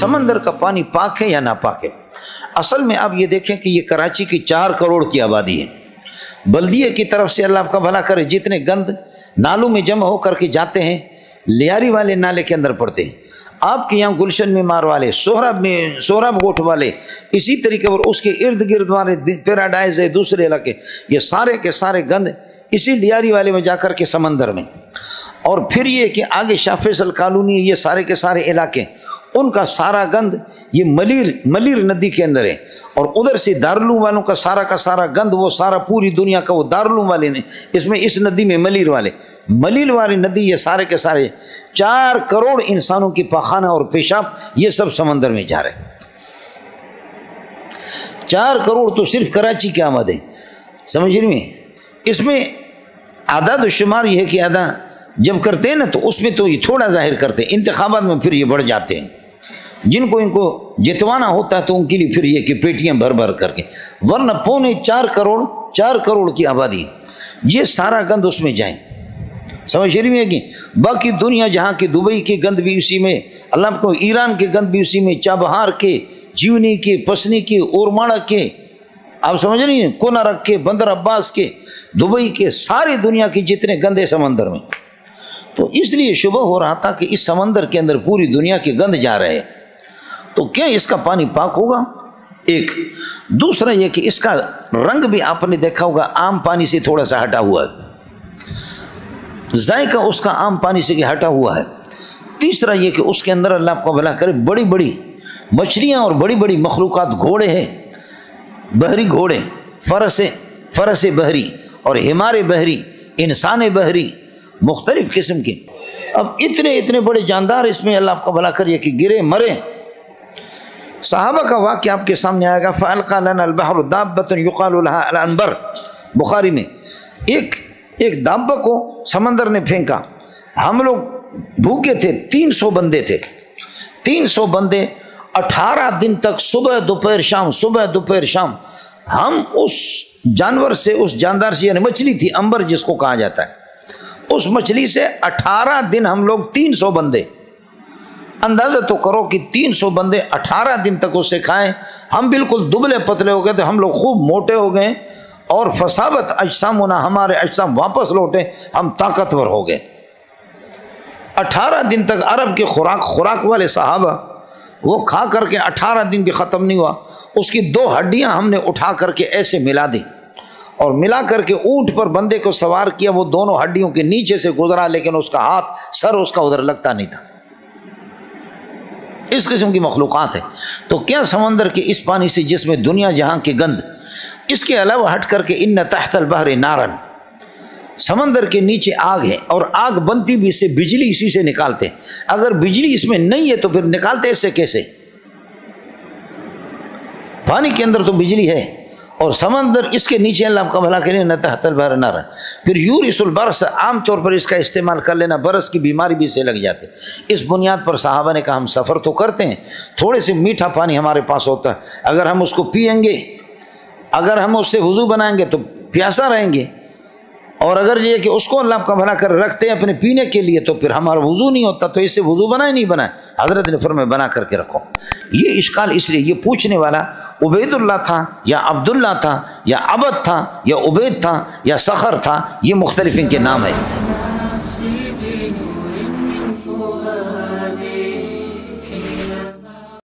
سمندر کا پانی پاک ہے یا ناپاک ہے؟ اصل میں آپ یہ دیکھیں کہ یہ کراچی کی 4 کروڑ کی آبادی ہے، بلدیہ کی طرف سے اللہ آپ کا بھلا کرے جتنے گند نالوں میں جمع ہو کر کے جاتے ہیں، لیاری والے نالے کے اندر پڑتے ہیں، آپ کے یہاں گلشن میں مار والے، سہراب گوٹھ والے، اسی طریقے پر اس کے ارد گرد والے پیراڈائز ہے، دوسرے علاقے، یہ سارے کے سارے گند اسی لیاری والے میں جا کر کے سمندر میں، اور پھر یہ کہ آگے شاہ فیصل کالونی، یہ سارے کے سارے علاقے، ان کا سارا گند یہ ملیر ندی کے اندر ہے، اور ادھر سے دارالعلوم والوں کا سارا گند، وہ سارا پوری دنیا کا وہ دارالعلوم والے نے، اس ندی میں ملیر والی ندی، یہ سارے کے سارے 4 کروڑ انسانوں کی پاخانہ اور پیشاب یہ سب سمندر میں جا رہے ہیں۔ 4 کروڑ تو صرف کراچی کی آمد ہے، سمجھ رہی ہیں؟ اس میں اعداد و شمار یہ ہے کہ جب کرتے ہیں نا تو اس میں تو یہ تھوڑا ظاہر کرتے ہیں، انتخابات میں پھر یہ بڑھ جاتے ہیں، ان کو جتوانا ہوتا ہے تو ان کے لیے پھر یہ کہ پیٹیاں بھر کر کے، ورنہ 4 کروڑ کی آبادی، یہ سارا گند اس میں جائیں، سمجھ رہی ہے کہ باقی دنیا جہاں کی دبئی کی گند بھی اسی میں، اللہ کو ایران کے گند بھی اسی میں، چابہار کے، جیونی کے، پسنی کے، اورماڑا کے، آپ سمجھ رہی ہیں، کونارک کے، بندر عباس کے، دبئی کے، ساری دنیا کے جتنے گندے سمندر میں، تو اس لیے شبہ ہو رہا تھا کہ اس سمندر کے اندر پوری دنیا کے گند جا رہے ہیں، تو کیا اس کا پانی پاک ہوگا؟ ایک دوسرا یہ کہ اس کا رنگ بھی آپ نے دیکھا ہوگا عام پانی سے تھوڑا سا ہٹا ہوا ہے، ذائقہ اس کا عام پانی سے ہٹا ہوا ہے۔ تیسرا یہ کہ اس کے اندر اللہ آپ کو بھلا کرے بڑی بڑی مچھلیاں اور بڑی بڑی مخلوقات، گھوڑے ہیں، بحری گھوڑے، فرس بحری اور حمار بحری، انسان بحری، مختلف قسم کے، اب اتنے بڑے جاندار اس میں اللہ آپ کو بھلا کریے کہ گرے مرے۔ صحابہ کا واقعہ آپ کے سامنے آئے گا، فَأَلْقَى لَنَا الْبَحْرُ دَابَّةٌ يُقَالُ لَهَا الْأَنْبَرُ، بخاری میں ایک دابہ کو سمندر نے پھینکا، ہم لوگ بھوکے تھے، 300 بندے تھے، 300 بندے 18 دن تک صبح دوپہر شام ہم اس جانور سے، اس جاندار سے، یعنی مچھلی تھی انبر جس کو کہا جاتا ہے، اس مچھلی سے 18 دن ہم لوگ 300 بندے، اندازہ تو کرو کہ 300 بندے 18 دن تک اس سے کھائیں، ہم بالکل دبلے پتلے ہو گئے تھے، ہم لوگ خوب موٹے ہو گئے، اور فصابت اجسامنا، ہمارے اجسام واپس لوٹے، ہم طاقتور ہو گئے۔ 18 دن تک عرب کے خوراک والے صحابہ وہ کھا کر کے 18 دن بھی ختم نہیں ہوا، اس کی 2 ہڈیاں ہم نے اٹھا کر کے ایسے ملا دی، اور ملا کر کے اونٹ پر بندے کو سوار کیا، وہ دونوں ہڈیوں کے نیچے سے گزرا، لیکن اس کا ہاتھ، سر اس کا ادھر لگتا نہیں تھا۔ اس قسم کی مخلوقات ہے، تو کیا سمندر کے اس پانی سے جس میں دنیا جہاں کے گند، اس کے علاوہ ہٹ کر کے ان تحت البحر نارن، سمندر کے نیچے آگ ہے، اور آگ بنتی بھی اس سے، بجلی اسی سے نکالتے، اگر بجلی اس میں نہیں ہے تو پھر نکالتے اس سے کیسے؟ پانی کے اندر تو بجلی ہے، اور سمندر اس کے نیچے، اللہ کا بھلا کرے، نہ تحت البحر نارن۔ پھر یورث البرس، عام طور پر اس کا استعمال کر لینا، برس کی بیماری بھی اسے لگ جاتے، اس بنیاد پر صحابہ نے کہا ہم سفر تو کرتے ہیں، تھوڑے سے میٹھا پانی ہمارے پاس ہوتا ہے، اگر ہم اس کو پئیں گے، اگر ہم اس سے وضو بنائیں گے تو پیاسا رہیں گے، اور اگر یہ کہ اس کو اللہ کا بھلا کر رکھتے ہیں اپنے پینے کے لیے تو پھر ہمارا وضو نہیں ہوتا، تو اس سے وضو نہیں بنائے، حضرت نے فرمایا بنا کر کے رکھو۔ یہ اشکال اس لیے، یہ پوچھنے والا عبید اللہ تھا یا عبداللہ تھا یا عبد تھا یا عبید تھا یا سخر تھا، یہ مختلف ان کے نام ہے۔